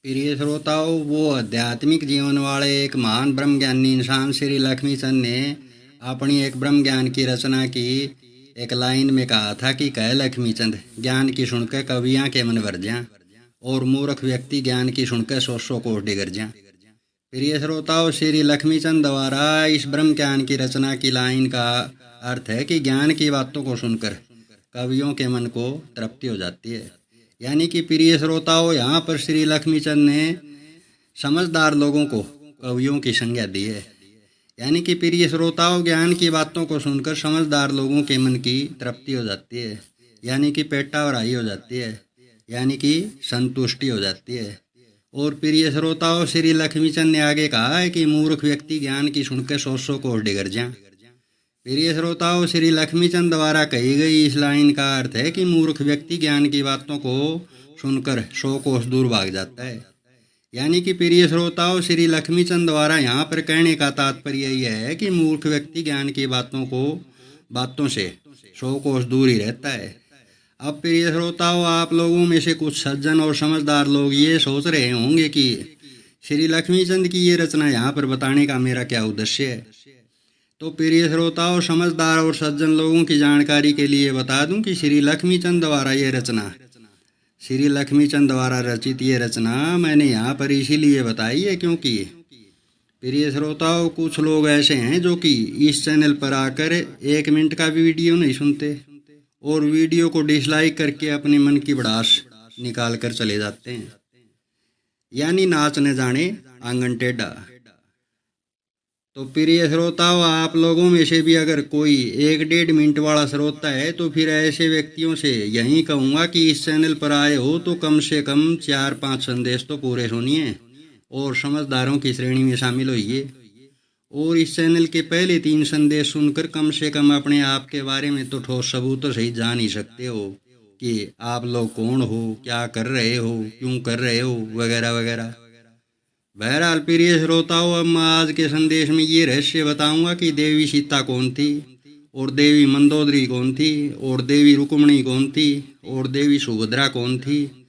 प्रिय श्रोताओं, वो आध्यात्मिक जीवन वाले एक महान ब्रह्मज्ञानी इंसान श्री लक्ष्मीचंद ने अपनी एक ब्रह्म ज्ञान की रचना की एक लाइन में कहा था कि कह लक्ष्मीचंद, ज्ञान की सुनकर कवियाँ के मन भर जाएं और मूर्ख व्यक्ति ज्ञान की सुनकर सौ सौ कोस डिगर जाएं। प्रिय श्रोताओं, श्री लक्ष्मीचंद द्वारा इस ब्रह्म ज्ञान की रचना की लाइन का अर्थ है कि ज्ञान की बातों को सुनकर कवियों के मन को तृप्ति हो जाती है। यानी कि प्रिय श्रोताओं, यहाँ पर श्री लक्ष्मीचंद ने समझदार लोगों को कवियों की संज्ञा दी है। यानी कि प्रिय श्रोताओं, ज्ञान की बातों को सुनकर समझदार लोगों के मन की तृप्ति हो जाती है, यानी कि पेटा भराई हो जाती है, यानी कि संतुष्टि हो जाती है। और प्रिय श्रोताओं, श्री लक्ष्मीचंद ने आगे कहा है कि मूर्ख व्यक्ति ज्ञान की सुनकर सौ सौ कोस डिगर जाएं। प्रिय श्रोताओं, श्री लक्ष्मीचंद द्वारा कही गई इस लाइन का अर्थ है कि मूर्ख व्यक्ति ज्ञान की बातों को सुनकर सौ कोस दूर भाग जाता है। यानी कि प्रिय श्रोताओं, श्री लक्ष्मीचंद द्वारा यहाँ पर कहने का तात्पर्य यह है कि मूर्ख व्यक्ति ज्ञान की बातों से सौ कोस दूर ही रहता है। अब प्रिय श्रोताओं, आप लोगों में से कुछ सज्जन और समझदार लोग ये सोच रहे होंगे कि श्री लक्ष्मीचंद की ये रचना यहाँ पर बताने का मेरा क्या उद्देश्य है। तो प्रिय श्रोताओं, समझदार और सज्जन लोगों की जानकारी के लिए बता दूं कि श्री लक्ष्मीचंद द्वारा रचित ये रचना मैंने यहाँ पर इसीलिए बताई है क्योंकि प्रिय श्रोताओं, कुछ लोग ऐसे हैं जो कि इस चैनल पर आकर 1 मिनट का भी वीडियो नहीं सुनते और वीडियो को डिसलाइक करके अपने मन की भड़ास निकाल कर चले जाते हैं, यानी नाच न जाने आंगन टेढ़ा। तो प्रिय श्रोताओं, आप लोगों में से भी अगर कोई 1-1.5 मिनट वाला श्रोता है तो फिर ऐसे व्यक्तियों से यही कहूँगा कि इस चैनल पर आए हो तो कम से कम 4-5 संदेश तो पूरे सुनिए और समझदारों की श्रेणी में शामिल होइए। और इस चैनल के पहले 3 संदेश सुनकर कम से कम अपने आप के बारे में तो ठोस सबूत तो सही जान ही सकते हो कि आप लोग कौन हो, क्या कर रहे हो, क्यों कर रहे हो, वगैरह वगैरह। बहरहाल प्रिय श्रोताओं, अब मैं आज के संदेश में ये रहस्य बताऊंगा कि देवी सीता कौन थी और देवी मंदोदरी कौन थी और देवी रुक्मिणी कौन थी और देवी सुभद्रा कौन थी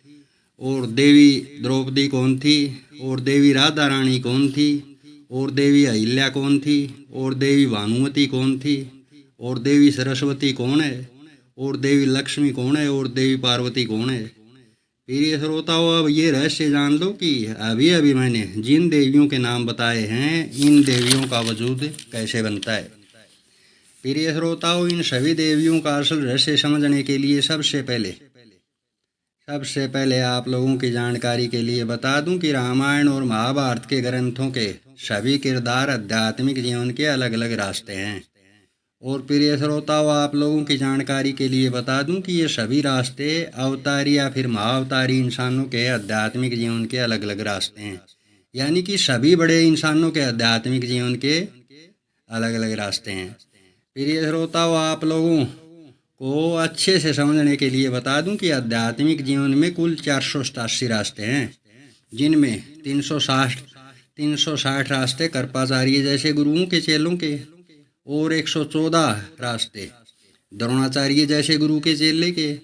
और देवी द्रौपदी कौन थी और देवी राधा रानी कौन थी और देवी अहिल्या कौन थी और देवी भानुमति कौन थी और देवी सरस्वती कौन है और देवी लक्ष्मी कौन है और देवी पार्वती कौन है। प्रिय श्रोताओं, अब ये रहस्य जान लो कि अभी अभी मैंने जिन देवियों के नाम बताए हैं, इन देवियों का वजूद कैसे बनता है। प्रिय श्रोताओं, इन सभी देवियों का असल रहस्य समझने के लिए सबसे पहले आप लोगों की जानकारी के लिए बता दूं कि रामायण और महाभारत के ग्रंथों के सभी किरदार आध्यात्मिक जीवन के अलग अलग रास्ते हैं। और प्रिय श्रोताओं, आप लोगों की जानकारी के लिए बता दूं कि ये सभी रास्ते अवतारी या फिर महाअवतारी इंसानों के आध्यात्मिक जीवन के अलग अलग रास्ते हैं। यानी कि सभी बड़े इंसानों के आध्यात्मिक जीवन के अलग अलग रास्ते हैं। प्रिय श्रोताओं, आप लोगों को अच्छे से समझने के लिए बता दूं कि आध्यात्मिक जीवन में कुल 487 रास्ते हैं, जिनमें 360 रास्ते कृपाचार्य जैसे गुरुओं के चेलों के और 114 रास्ते द्रोणाचार्य जैसे गुरु के चेले के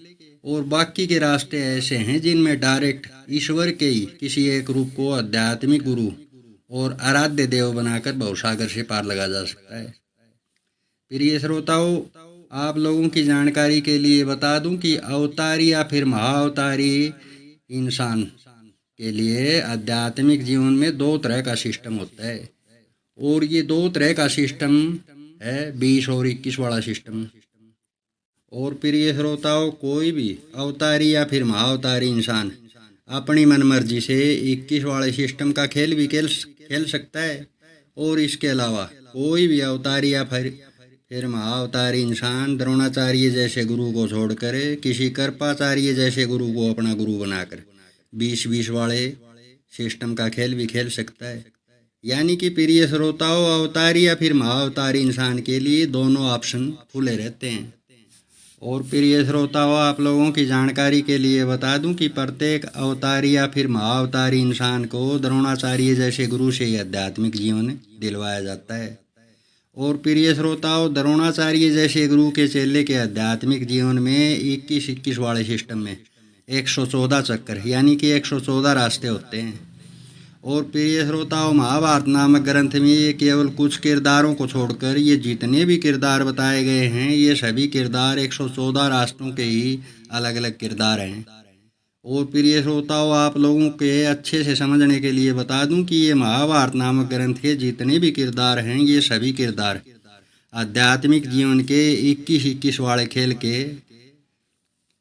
और बाकी के रास्ते ऐसे हैं जिनमें डायरेक्ट ईश्वर के ही किसी एक रूप को आध्यात्मिक गुरु और आराध्य देव बनाकर भवसागर से पार लगा जा सकता है। प्रिय श्रोताओं, आप लोगों की जानकारी के लिए बता दूं कि अवतारी या फिर महाअवतारी इंसान के लिए आध्यात्मिक जीवन में 2 तरह का सिस्टम होता है और ये 2 तरह का सिस्टम है 20 और 21 वाला सिस्टम। और प्रिय श्रोताओं, कोई भी अवतारी या फिर महाअवतारी इंसान अपनी मनमर्जी से 21 वाले सिस्टम का खेल भी खेल सकता है। और इसके अलावा कोई भी अवतारी या फिर महाअवतारी इंसान द्रोणाचार्य जैसे गुरु को छोड़कर किसी कृपाचार्य जैसे गुरु को अपना गुरु बनाकर 20-20 वाले सिस्टम का खेल भी खेल सकता है। यानी कि प्रिय श्रोताओं, अवतारी या फिर महाअवतारी इंसान के लिए दोनों ऑप्शन खुले रहते हैं। और प्रिय श्रोताओं, आप लोगों की जानकारी के लिए बता दूं कि प्रत्येक अवतारी या फिर महाअवतारी इंसान को द्रोणाचार्य जैसे गुरु से ही आध्यात्मिक जीवन दिलवाया जाता है। और प्रिय श्रोताओं, द्रोणाचार्य जैसे गुरु के चेले के आध्यात्मिक जीवन में 21-21 वाले सिस्टम में 114 चक्कर, यानी कि 114 रास्ते होते हैं। और प्रिय श्रोताओं, महाभारत नामक ग्रंथ में ये केवल कुछ किरदारों को छोड़कर ये जितने भी किरदार बताए गए हैं, ये सभी किरदार 114 रास्तों के ही अलग अलग किरदार हैं। और प्रिय श्रोताओं, आप लोगों के अच्छे से समझने के लिए बता दूं कि ये महाभारत नामक ग्रंथ के जितने भी किरदार हैं, ये सभी किरदार आध्यात्मिक जीवन के 21-21 वाले खेल के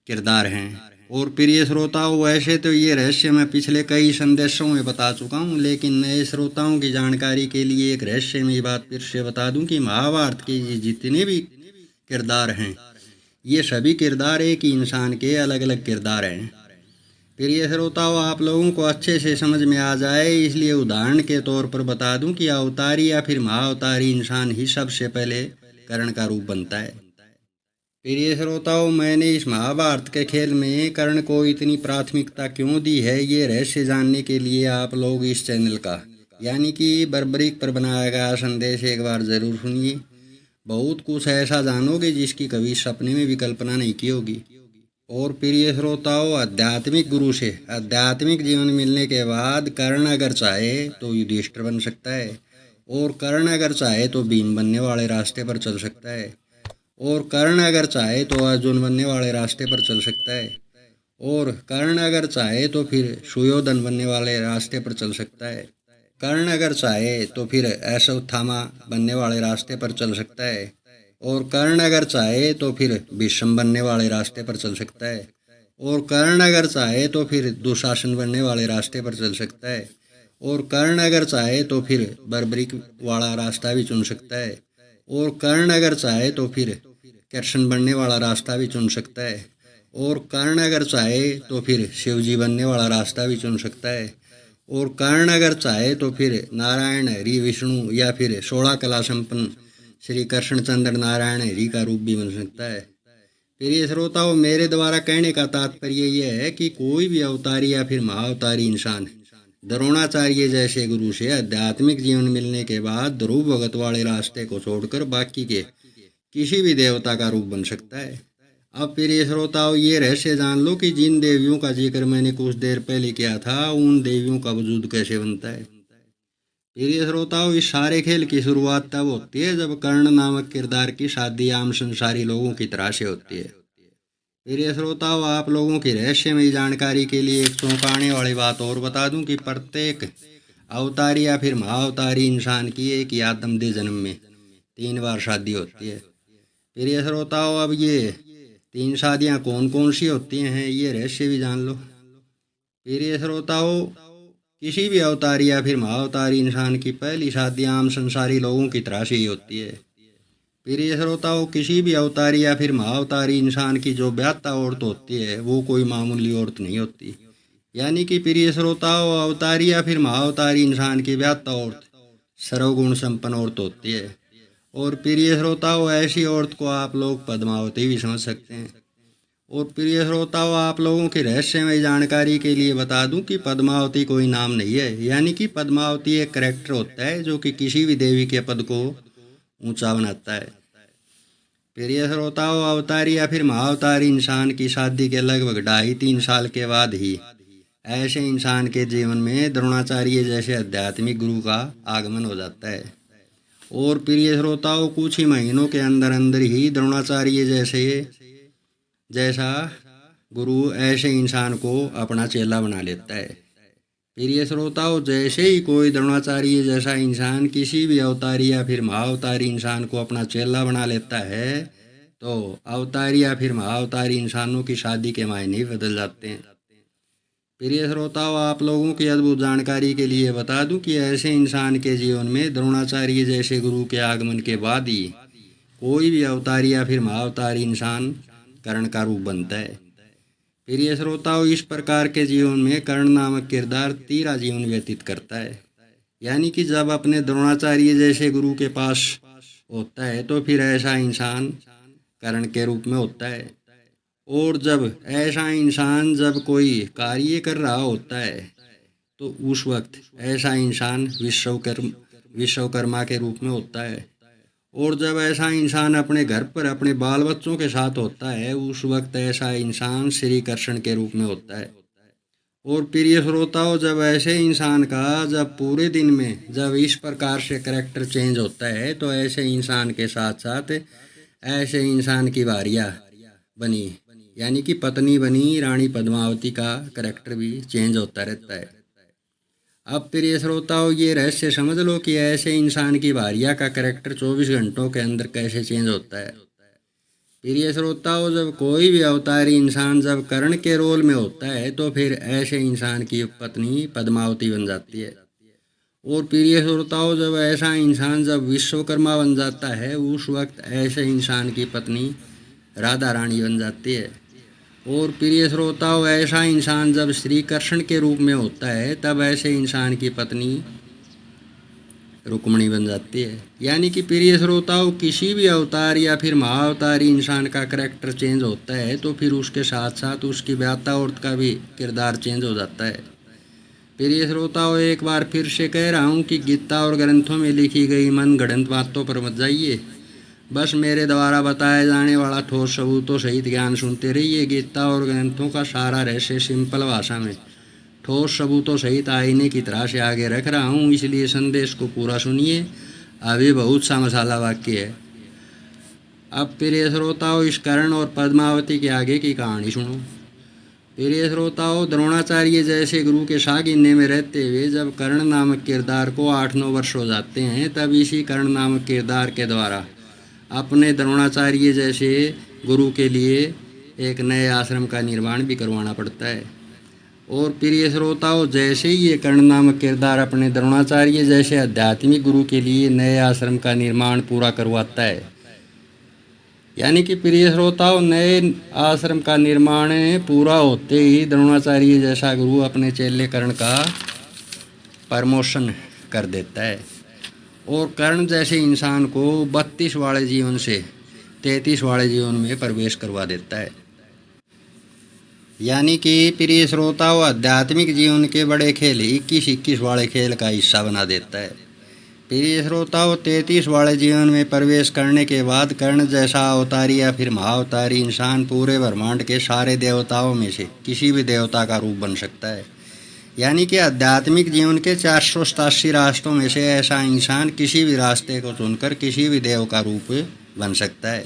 किरदार हैं। और प्रिय श्रोताओं, वैसे तो ये रहस्य मैं पिछले कई संदेशों में बता चुका हूँ, लेकिन नए श्रोताओं की जानकारी के लिए एक रहस्यमयी बात फिर से बता दूं कि महाभारत के ये जितने भी किरदार हैं, ये सभी किरदार एक ही इंसान के अलग अलग किरदार हैं। प्रिय श्रोताओं, आप लोगों को अच्छे से समझ में आ जाए इसलिए उदाहरण के तौर पर बता दूं कि अवतारी या फिर महाअवतारी इंसान ही सबसे पहले कर्ण का रूप बनता है। प्रिय श्रोताओं, मैंने इस महाभारत के खेल में कर्ण को इतनी प्राथमिकता क्यों दी है, ये रहस्य जानने के लिए आप लोग इस चैनल का यानी कि बर्बरीक पर बनाया गया संदेश एक बार ज़रूर सुनिए। बहुत कुछ ऐसा जानोगे जिसकी कभी सपने में भी कल्पना नहीं की होगी। और प्रिय श्रोताओं, आध्यात्मिक गुरु से आध्यात्मिक जीवन मिलने के बाद कर्ण अगर चाहे तो युधिष्ठिर बन सकता है, और कर्ण अगर चाहे तो भीम बनने वाले रास्ते पर चल सकता है, और कर्ण अगर चाहे तो अर्जुन बनने वाले रास्ते पर चल सकता है, और कर्ण अगर चाहे तो फिर सुयोधन बनने वाले रास्ते पर चल सकता है, कर्ण अगर चाहे तो फिर अश्वत्थामा बनने वाले रास्ते पर चल सकता है, और कर्ण अगर चाहे तो फिर भीष्म बनने वाले रास्ते पर चल सकता है, और कर्ण अगर चाहे तो फिर दुशासन बनने वाले रास्ते पर चल सकता है, और कर्ण अगर चाहे तो फिर बर्बरीक वाला रास्ता भी चुन सकता है, और कर्ण अगर चाहे तो फिर कृष्ण बनने वाला रास्ता भी चुन सकता है, और कर्ण अगर चाहे तो फिर शिवजी बनने वाला रास्ता भी चुन सकता है, और कर्ण अगर चाहे तो फिर नारायण हरि विष्णु या फिर 16 कला संपन्न श्री कृष्णचंद्र नारायण हरि का रूप भी बन सकता है। प्रिय श्रोताओं, मेरे द्वारा कहने का तात्पर्य यह है कि कोई भी अवतारी या फिर महाअवतारी इंसान द्रोणाचार्य जैसे गुरु से आध्यात्मिक जीवन मिलने के बाद ध्रुव भगत वाले रास्ते को छोड़कर बाकी के किसी भी देवता का रूप बन सकता है। अब प्रिय श्रोताओं, ये रहस्य जान लो कि जिन देवियों का जिक्र मैंने कुछ देर पहले किया था, उन देवियों का वजूद कैसे बनता है। प्रिय श्रोताओं, इस सारे खेल की शुरुआत तब होती है जब कर्ण नामक किरदार की शादी आम संसारी लोगों की तरह से होती है। प्रिय श्रोताओं, आप लोगों की रहस्यमयी जानकारी के लिए एक चौंकाने वाली बात और बता दूं कि प्रत्येक अवतारी या फिर महाअवतारी इंसान की एक ही आदमदेह जन्म में 3 बार शादी होती है। प्रिय श्रोताओं, अब ये 3 शादियां कौन कौन सी होती हैं, ये रहस्य भी जान लो। प्रिय श्रोताओं, किसी भी अवतारी या फिर महाअवतारी इंसान की पहली शादी आम संसारी लोगों की तरह से ही होती है। प्रिय श्रोताओं, किसी भी अवतारी या फिर महाअवतारी इंसान की जो ब्याहता औरत होती है वो कोई मामूली औरत नहीं होती। यानी कि प्रिय श्रोताओं, अवतारी या फिर महाअवतारी इंसान की ब्याहता औरत सर्वगुण संपन्न औरत होती है। और प्रिय श्रोताओं, ऐसी औरत को आप लोग पद्मावती भी समझ सकते हैं। और प्रिय श्रोताओं, आप लोगों की रहस्यमय जानकारी के लिए बता दूं कि पद्मावती कोई नाम नहीं है, यानी कि पद्मावती एक कैरेक्टर होता है जो कि किसी भी देवी के पद को ऊंचा बनाता है। प्रिय श्रोताओं, अवतारी या फिर महाअवतारी इंसान की शादी के लगभग 2.5-3 साल के बाद ही ऐसे इंसान के जीवन में द्रोणाचार्य जैसे आध्यात्मिक गुरु का आगमन हो जाता है। और प्रिय श्रोताओं, कुछ ही महीनों के अंदर अंदर ही द्रोणाचार्य जैसा गुरु ऐसे इंसान को अपना चेला बना लेता है। प्रिय श्रोताओं, जैसे ही कोई द्रोणाचार्य जैसा इंसान किसी भी अवतारी या फिर महाअवतारी इंसान को अपना चेला बना लेता है तो अवतारी या फिर महाअवतारी इंसानों की शादी के मायने बदल जाते हैं। प्रिय श्रोताओं, आप लोगों की अद्भुत जानकारी के लिए बता दूं कि ऐसे इंसान के जीवन में द्रोणाचार्य जैसे गुरु के आगमन के बाद ही कोई भी अवतारी या फिर महाअवतारी इंसान कर्ण का रूप बनता है। प्रिय श्रोताओं, इस प्रकार के जीवन में कर्ण नामक किरदार 13 जीवन व्यतीत करता है। यानी कि जब अपने द्रोणाचार्य जैसे गुरु के पास होता है तो फिर ऐसा इंसान कर्ण के रूप में होता है। और जब ऐसा इंसान जब कोई कार्य कर रहा होता है तो उस वक्त ऐसा इंसान विश्वकर्मा के रूप में होता है। और जब ऐसा इंसान अपने घर पर अपने बाल बच्चों के साथ होता है, उस वक्त ऐसा इंसान श्री कृष्ण के रूप में होता है। और प्रिय श्रोताओं, जब ऐसे इंसान का जब पूरे दिन में जब इस प्रकार से करैक्टर चेंज होता है, तो ऐसे इंसान के साथ साथ ऐसे इंसान की भार्या बनी, यानी कि पत्नी बनी रानी पद्मावती का करैक्टर भी चेंज होता रहता है। अब प्रिय श्रोताओं, ये रहस्य समझ लो कि ऐसे इंसान की भार्या का करैक्टर 24 घंटों के अंदर कैसे चेंज होता है। प्रिय श्रोताओं, जब कोई भी अवतारी इंसान जब कर्ण के रोल में होता है, तो फिर ऐसे इंसान की पत्नी पद्मावती बन जाती है। और प्रिय श्रोताओं, जब ऐसा इंसान जब विश्वकर्मा बन जाता है, उस वक्त ऐसे इंसान की पत्नी राधा रानी बन जाती है। और प्रिय श्रोताओं, ऐसा इंसान जब श्री कृष्ण के रूप में होता है, तब ऐसे इंसान की पत्नी रुक्मणी बन जाती है। यानी कि प्रिय श्रोताओं, किसी भी अवतार या फिर महाअवतारी इंसान का करैक्टर चेंज होता है, तो फिर उसके साथ साथ उसकी व्याता औरत का भी किरदार चेंज हो जाता है। प्रिय श्रोताओं, एक बार फिर से कह रहा हूँ कि गीता और ग्रंथों में लिखी गई मन गढ़ंत बातों पर मत जाइए। बस मेरे द्वारा बताए जाने वाला ठोस सबूतों सहित ज्ञान सुनते रहिए। गीता और ग्रंथों का सारा रहस्य सिंपल भाषा में ठोस सबूतों सहित आईने की तरह से आगे रख रहा हूँ, इसलिए संदेश को पूरा सुनिए। अभी बहुत सा मसाला वाक्य है। अब प्रिय श्रोताओं, इस कर्ण और पद्मावती के आगे की कहानी सुनो। प्रिय श्रोताओं, द्रोणाचार्य जैसे गुरु के सागिन्य में रहते हुए जब कर्ण नामक किरदार को 8-9 वर्ष हो जाते हैं, तब इसी कर्ण नामक किरदार के द्वारा अपने द्रोणाचार्य जैसे गुरु के लिए एक नए आश्रम का निर्माण भी करवाना पड़ता है। और प्रिय श्रोताओं, जैसे ही ये कर्ण नामक किरदार अपने द्रोणाचार्य जैसे आध्यात्मिक गुरु के लिए नए आश्रम का निर्माण पूरा करवाता है, यानी कि प्रिय श्रोताओं, नए आश्रम का निर्माण पूरा होते ही द्रोणाचार्य जैसा गुरु अपने चेले कर्ण का प्रमोशन कर देता है और कर्ण जैसे इंसान को 32 वाले जीवन से 33 वाले जीवन में प्रवेश करवा देता है। यानी कि प्रिय श्रोताओं, आध्यात्मिक जीवन के बड़े खेल 21 वाले खेल का हिस्सा बना देता है। प्रिय श्रोताओं, 33 वाले जीवन में प्रवेश करने के बाद कर्ण जैसा अवतारी या फिर महाअवतारी इंसान पूरे ब्रह्मांड के सारे देवताओं में से किसी भी देवता का रूप बन सकता है। यानी कि आध्यात्मिक जीवन के 487 रास्तों में से ऐसा इंसान किसी भी रास्ते को चुनकर किसी भी देव का रूप बन सकता है।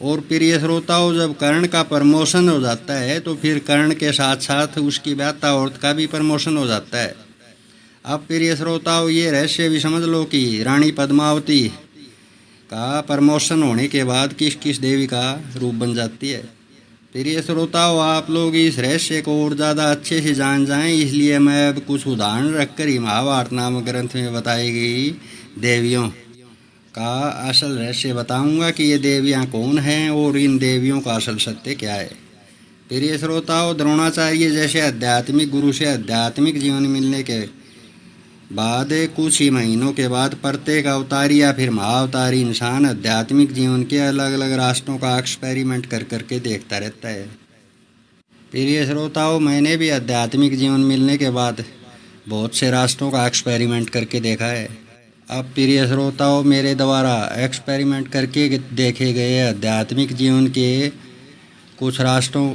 और प्रिय श्रोताओं, जब कर्ण का प्रमोशन हो जाता है, तो फिर कर्ण के साथ साथ उसकी व्याता औरत का भी प्रमोशन हो जाता है। अब प्रिय श्रोताओं, ये रहस्य भी समझ लो कि रानी पद्मावती का प्रमोशन होने के बाद किस किस देवी का रूप बन जाती है। प्रिय श्रोताओं, आप लोग इस रहस्य को और ज़्यादा अच्छे से जान जाएं, इसलिए मैं अब कुछ उदाहरण रखकर ही महाभारत नामक ग्रंथ में बताई गई देवियों का असल रहस्य बताऊंगा कि ये देवियां कौन हैं और इन देवियों का असल सत्य क्या है। प्रिय श्रोताओं, द्रोणाचार्य जैसे आध्यात्मिक गुरु से आध्यात्मिक जीवन मिलने के बाद कुछ ही महीनों के बाद प्रत्येक अवतारी या फिर महाअवतारी इंसान आध्यात्मिक जीवन के अलग अलग रास्तों का एक्सपेरिमेंट कर करके देखता रहता है। प्रिय श्रोताओं, मैंने भी आध्यात्मिक जीवन मिलने के बाद बहुत से रास्तों का एक्सपेरिमेंट करके देखा है। अब प्रिय श्रोताओं, मेरे द्वारा एक्सपेरिमेंट करके देखे गए आध्यात्मिक जीवन के कुछ रास्तों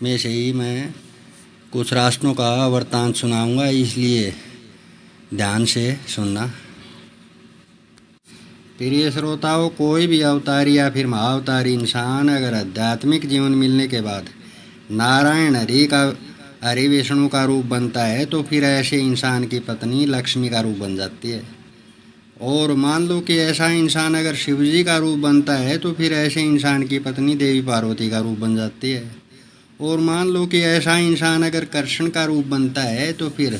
में से ही मैं कुछ रास्तों का वृत्तांत सुनाऊंगा, इसलिए ध्यान से सुनना। प्रिय श्रोताओं, कोई भी अवतारी या फिर महाअवतारी इंसान अगर आध्यात्मिक जीवन मिलने के बाद नारायण हरि विष्णु का रूप बनता है, तो फिर ऐसे इंसान की पत्नी लक्ष्मी का रूप बन जाती है। और मान लो कि ऐसा इंसान अगर शिव जी का रूप बनता है, तो फिर ऐसे इंसान की पत्नी देवी पार्वती का रूप बन जाती है। और मान लो कि ऐसा इंसान अगर कृष्ण का रूप बनता है, तो फिर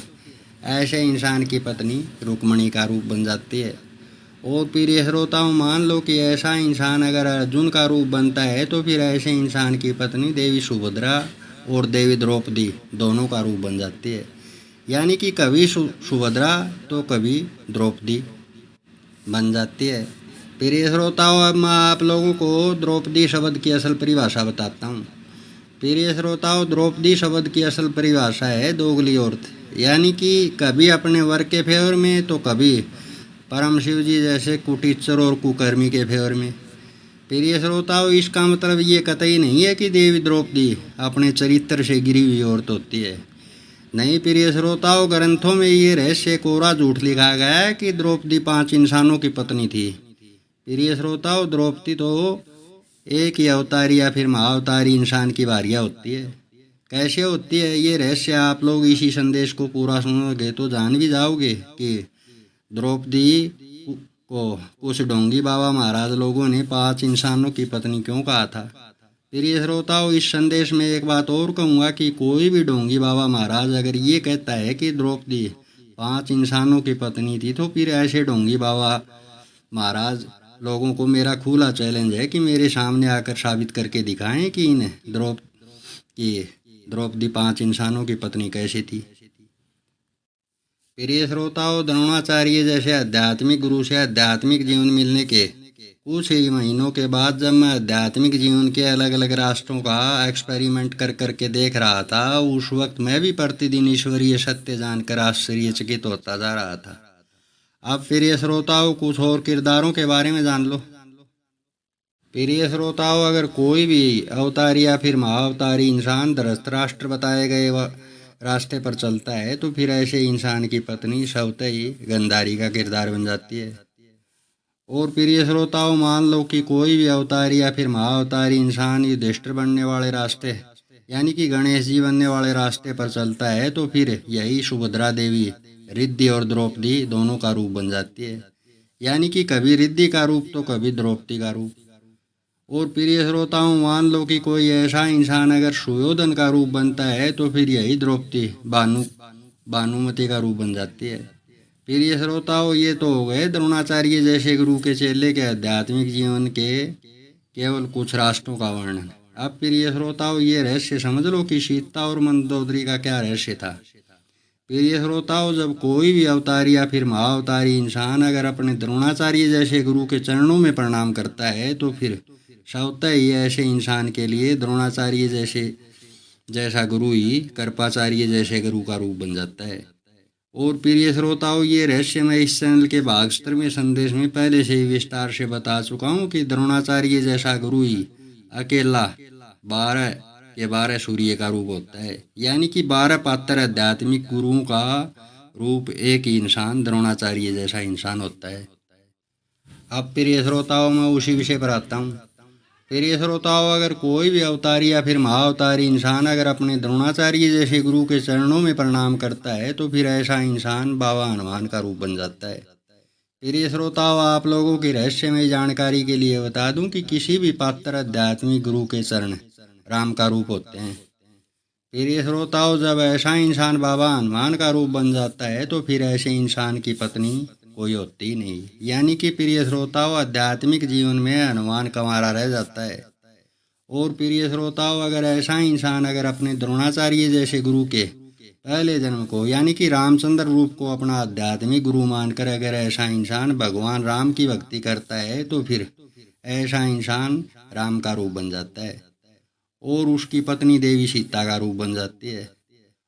ऐसे इंसान की पत्नी रुक्मणी का रूप बन जाती है। और प्रिय श्रोताओं, मान लो कि ऐसा इंसान अगर अर्जुन का रूप बनता है, तो फिर ऐसे इंसान की पत्नी देवी सुभद्रा और देवी द्रौपदी दोनों का रूप बन जाती है। यानी कि कभी सुभद्रा तो कभी द्रौपदी बन जाती है। प्रिय श्रोताओं, अब मैं आप लोगों को द्रौपदी शब्द की असल परिभाषा बताता हूँ। प्रिय श्रोताओं, द्रौपदी शब्द की असल परिभाषा है दोगली औरत, यानी कि कभी अपने वर के फेवर में तो कभी परम शिव जी जैसे कुटीचर और कुकर्मी के फेवर में। प्रिय श्रोताओं, इसका मतलब ये कतई नहीं है कि देवी द्रौपदी अपने चरित्र से गिरी हुई औरत होती है। नहीं प्रिय श्रोताओं, ग्रंथों में ये रहस्य कोरा झूठ लिखा गया है कि द्रौपदी 5 इंसानों की पत्नी थी। प्रिय श्रोताओं, द्रौपदी तो एक ही अवतारी या फिर महाअवतारी इंसान की भार्या होती है। कैसे होती है ये रहस्य आप लोग इसी संदेश को पूरा सुनोगे तो जान भी जाओगे कि द्रौपदी को कुछ ढोंगी बाबा महाराज लोगों ने 5 इंसानों की पत्नी क्यों कहा था। प्रिय श्रोताओं, इस संदेश में एक बात और कहूँगा कि कोई भी ढोंगी बाबा महाराज अगर ये कहता है कि द्रौपदी 5 इंसानों की पत्नी थी, तो फिर ऐसे ढोंगी बाबा महाराज लोगों को मेरा खुला चैलेंज है कि मेरे सामने आकर साबित करके दिखाएं कि द्रौपदी 5 इंसानों की पत्नी कैसे थी। प्रिय श्रोताओं, द्रोणाचार्य जैसे आध्यात्मिक गुरु से आध्यात्मिक जीवन मिलने के कुछ ही महीनों के बाद जब मैं आध्यात्मिक जीवन के अलग अलग रास्तों का एक्सपेरिमेंट कर करके देख रहा था, उस वक्त मैं भी प्रतिदिन ईश्वरीय सत्य जानकर आश्चर्यचकित होता जा रहा था। अब प्रिय श्रोताओं, कुछ और किरदारों के बारे में जान लो। प्रिय श्रोताओं, अगर कोई भी अवतारी या फिर महाअवतारी इंसान धृतराष्ट्र बताए गए रास्ते पर चलता है, तो फिर ऐसे इंसान की पत्नी स्वतः ही गंधारी का किरदार बन जाती है। और प्रिय श्रोताओं, मान लो कि कोई भी अवतारी या फिर महाअवतारी इंसान युधिष्ठिर बनने वाले रास्ते यानी कि गणेश जी बनने वाले रास्ते पर चलता है, तो फिर यही सुभद्रा देवी रिद्धि और द्रौपदी दोनों का रूप बन जाती है। यानी कि कभी रिद्धि का रूप तो कभी द्रौपदी का रूप। और प्रिय श्रोताओं, मान लो कि कोई ऐसा इंसान अगर सुयोधन का रूप बनता है, तो फिर यही द्रौपदी भानुमति का रूप बन जाती है। प्रिय श्रोताओं, ये तो हो गए द्रोणाचार्य जैसे गुरु के चेले के आध्यात्मिक जीवन के केवल कुछ रास्तों का वर्णन। अब प्रिय श्रोताओं, ये रहस्य समझ लो कि सीता और मंदोदरी का क्या रहस्य था। प्रिय श्रोताओं, जब कोई भी अवतारी या फिर महाअवतारी इंसान अगर अपने द्रोणाचार्य जैसे गुरु के चरणों में प्रणाम करता है, तो फिर स्वतः ही ऐसे इंसान के लिए द्रोणाचार्य जैसा गुरु ही कृपाचार्य जैसे गुरु का रूप बन जाता है। और प्रिय श्रोताओं, ये रहस्य मैं इस चैनल के भाग 17वें संदेश में पहले से ही विस्तार से बता चुका हूँ कि द्रोणाचार्य जैसा गुरु ही अकेला 12 सूर्य का रूप होता है। यानी कि 12 पात्र आध्यात्मिक गुरुओं का रूप एक ही इंसान द्रोणाचार्य जैसा इंसान होता है। अब प्रिय श्रोताओं, मैं उसी विषय पर आता हूँ। प्रिय श्रोताओं, अगर कोई भी अवतारी या फिर महाअवतारी इंसान अगर अपने द्रोणाचार्य जैसे गुरु के चरणों में प्रणाम करता है, तो फिर ऐसा इंसान बाबा हनुमान का रूप बन जाता है। प्रिय श्रोताओं, आप लोगों की रहस्यमय जानकारी के लिए बता दूं कि किसी भी पात्र आध्यात्मिक गुरु के चरण राम का रूप होते हैं। प्रिय श्रोताओं, जब ऐसा इंसान बाबा हनुमान का रूप बन जाता है, तो फिर ऐसे इंसान की पत्नी कोई होती ही नहीं। यानी कि प्रिय श्रोताओं, आध्यात्मिक जीवन में हनुमान कंवारा रह जाता है। और प्रिय श्रोताओं, अगर ऐसा इंसान अगर अपने द्रोणाचार्य जैसे गुरु के पहले जन्म को यानी कि रामचंद्र रूप को अपना आध्यात्मिक गुरु मानकर अगर ऐसा इंसान भगवान राम की भक्ति करता है, तो फिर ऐसा इंसान राम का रूप बन जाता है और उसकी पत्नी देवी सीता का रूप बन जाती है।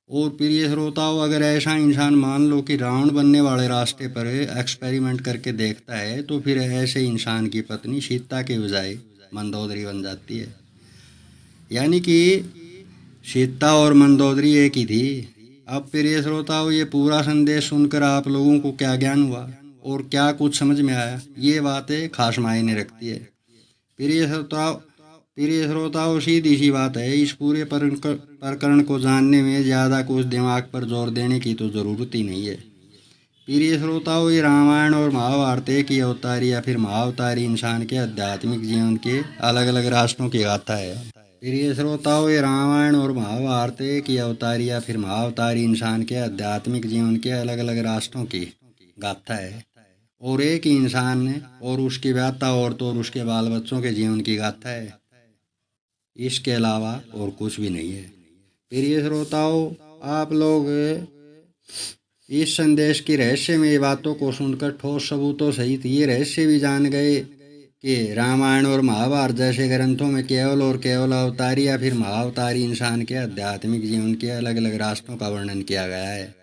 और प्रिय श्रोताओं, अगर ऐसा इंसान मान लो कि रावण बनने वाले रास्ते पर एक्सपेरिमेंट करके देखता है, तो फिर ऐसे इंसान की पत्नी सीता के बजाय मंदोदरी बन जाती है। यानी कि सीता और मंदोदरी एक ही थी। अब प्रिय श्रोताओं, ये पूरा संदेश सुनकर आप लोगों को क्या ज्ञान हुआ और क्या कुछ समझ में आया, ये बातें खास मायने रखती है। प्रिय श्रोताओं, सीधी सी बात है, इस पूरे प्रकरण को जानने में ज़्यादा कुछ दिमाग पर जोर देने की तो ज़रूरत ही नहीं है। प्रिय श्रोताओं, ये रामायण और महाभारत की अवतारी या फिर महाअवतारी इंसान के आध्यात्मिक जीवन के अलग अलग रास्तों की गाथा है। प्रिय श्रोताओं, ये रामायण और महाभारत की अवतारी या फिर महाअवतारी इंसान के आध्यात्मिक जीवन के अलग अलग रास्तों की गाथा है और एक ही इंसान और उसकी व्याता औरत और उसके बाल बच्चों के जीवन की गाथा है। इसके अलावा और कुछ भी नहीं है। प्रिय श्रोताओं, आप लोग इस संदेश की रहस्यमय बातों को सुनकर ठोस सबूतों सहित ये रहस्य भी जान गए कि रामायण और महाभारत जैसे ग्रंथों में केवल और केवल अवतारी या फिर महाअवतारी इंसान के आध्यात्मिक जीवन के अलग अलग रास्तों का वर्णन किया गया है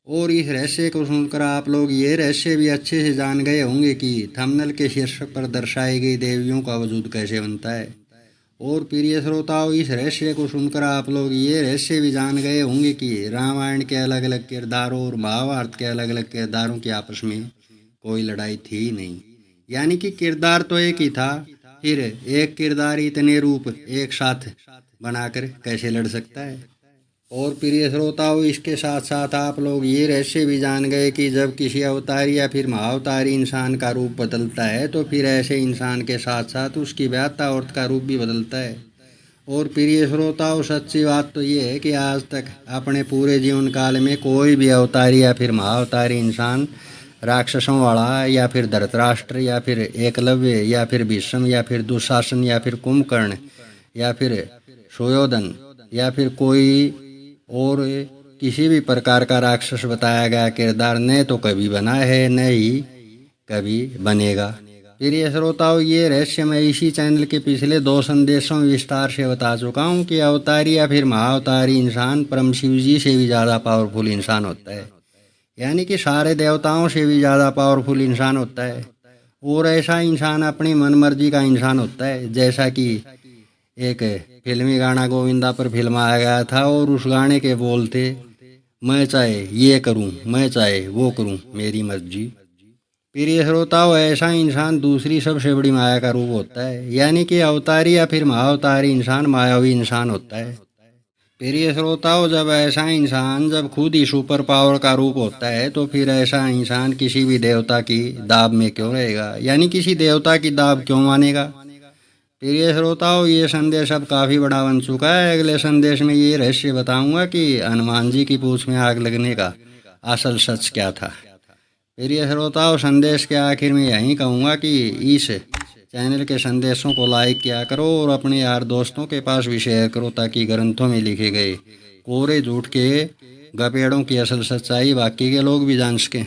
और इस रहस्य को सुनकर आप लोग ये रहस्य भी अच्छे से जान गए होंगे कि थंबनेल के शीर्षक पर दर्शाई गई देवियों का वजूद कैसे बनता है। और प्रिय श्रोताओं, इस रहस्य को सुनकर आप लोग ये रहस्य भी जान गए होंगे कि रामायण के अलग अलग किरदारों और महाभारत के अलग अलग किरदारों की आपस में कोई लड़ाई थी ही नहीं। यानी कि किरदार तो एक ही था, फिर एक किरदार इतने रूप एक साथ बनाकर कैसे लड़ सकता है। और प्रिय श्रोताओं, इसके साथ साथ आप लोग ये रहस्य भी जान गए कि जब किसी अवतारी या फिर महाअवतारी इंसान का रूप बदलता है तो फिर ऐसे इंसान के साथ साथ उसकी व्यात्ता औरत का रूप भी बदलता है। और प्रिय श्रोताओं, सच्ची बात तो ये है कि आज तक अपने पूरे जीवन काल में कोई भी अवतारी या फिर महाअवतारी इंसान राक्षसों वाला या फिर धृतराष्ट्र या फिर एकलव्य या फिर भीष्म या फिर दुशासन या फिर कुंभकर्ण या फिर सुयोधन या फिर कोई और किसी भी प्रकार का राक्षस बताया गया किरदार न तो कभी बना है न ही कभी बनेगा। प्रिय श्रोताओं, ये रहस्य मैं इसी चैनल के पिछले 2 संदेशों में विस्तार से बता चुका हूँ कि अवतारी या फिर महाअवतारी इंसान परम शिव जी से भी ज़्यादा पावरफुल इंसान होता है। यानी कि सारे देवताओं से भी ज़्यादा पावरफुल इंसान होता है। और ऐसा इंसान अपनी मनमर्जी का इंसान होता है। जैसा कि एक फिल्मी गाना गोविंदा पर फिल्माया गया था और उस गाने के बोल थे, मैं चाहे ये करूं, मैं चाहे वो करूं, मेरी मर्जी। प्रिय श्रोताओं, ऐसा इंसान दूसरी सबसे बड़ी माया का रूप होता है। यानी कि अवतारी या फिर महाअवतारी इंसान मायावी इंसान होता है। प्रिय श्रोताओं, जब ऐसा इंसान जब खुद ही सुपर पावर का रूप होता है तो फिर ऐसा इंसान किसी भी देवता की दाब में क्यों रहेगा, यानी किसी देवता की दाब क्यों मानेगा। प्रिय श्रोताओं, ये संदेश अब काफ़ी बड़ा बन चुका है। अगले संदेश में ये रहस्य बताऊंगा कि हनुमान जी की पूंछ में आग लगने का असल सच क्या था। प्रिय श्रोताओं, संदेश के आखिर में यही कहूँगा कि इस चैनल के संदेशों को लाइक किया करो और अपने यार दोस्तों के पास भी शेयर करो ताकि ग्रंथों में लिखे गए कोरे झूठ के गपेड़ों की असल सच्चाई बाकी के लोग भी जान सकें।